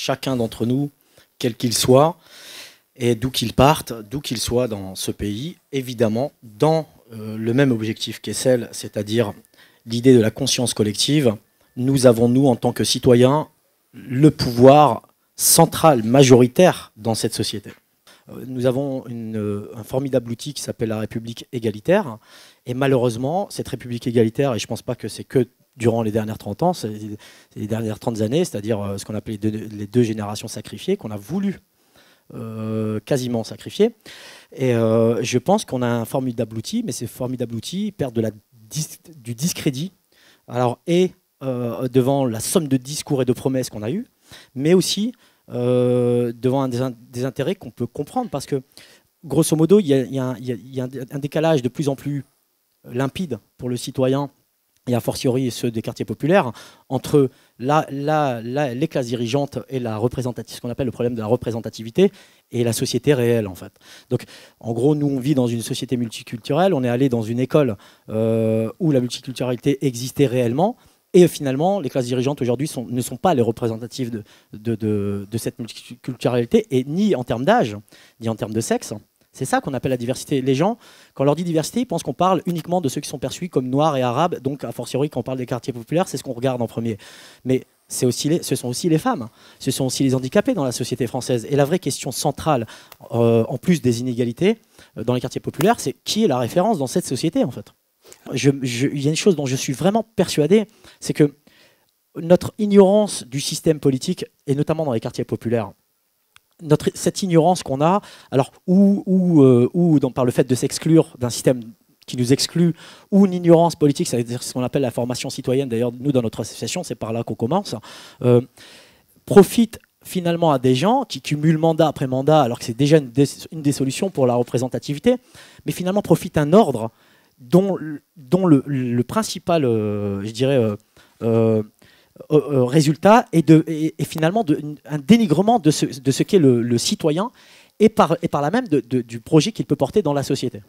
chacun d'entre nous, quel qu'il soit, et d'où qu'il parte, d'où qu'il soit dans ce pays, évidemment, dans le même objectif qu'Essel, c'est-à-dire l'idée de la conscience collective, nous avons, nous, en tant que citoyens, le pouvoir central, majoritaire dans cette société. Nous avons un formidable outil qui s'appelle la République égalitaire, et malheureusement, cette République égalitaire, et je ne pense pas que c'est que durant les dernières 30 ans, c'est les dernières 30 années, c'est-à-dire ce qu'on appelait les deux générations sacrifiées, qu'on a voulu quasiment sacrifier. Et je pense qu'on a un formidable outil, mais ces formidables outils perdent du discrédit. Alors, devant la somme de discours et de promesses qu'on a eues, mais aussi devant des intérêts qu'on peut comprendre, parce que grosso modo, il y a un décalage de plus en plus limpide pour le citoyen, et a fortiori ceux des quartiers populaires, entre les classes dirigeantes et ce qu'on appelle le problème de la représentativité, et la société réelle, en fait. Donc, en gros, nous, on vit dans une société multiculturelle, on est allé dans une école où la multiculturalité existait réellement, et finalement, les classes dirigeantes aujourd'hui ne sont pas les représentatives de cette multiculturalité, et ni en termes d'âge, ni en termes de sexe. C'est ça qu'on appelle la diversité. Les gens, quand on leur dit diversité, ils pensent qu'on parle uniquement de ceux qui sont perçus comme noirs et arabes. Donc, a fortiori, quand on parle des quartiers populaires, c'est ce qu'on regarde en premier. Mais ce sont aussi les femmes, ce sont aussi les handicapés dans la société française. Et la vraie question centrale, en plus des inégalités dans les quartiers populaires, c'est qui est la référence dans cette société, en fait. Il y a une chose dont je suis vraiment persuadé, c'est que notre ignorance du système politique, et notamment dans les quartiers populaires, cette ignorance qu'on a, alors par le fait de s'exclure d'un système qui nous exclut, ou une ignorance politique, c'est-à-dire ce qu'on appelle la formation citoyenne, d'ailleurs nous dans notre association, c'est par là qu'on commence, profite finalement à des gens qui cumulent mandat après mandat, alors que c'est déjà une des solutions pour la représentativité, mais finalement profite un ordre dont le principal, je dirais, résultat est finalement un dénigrement de ce qu'est le citoyen et par là même du projet qu'il peut porter dans la société.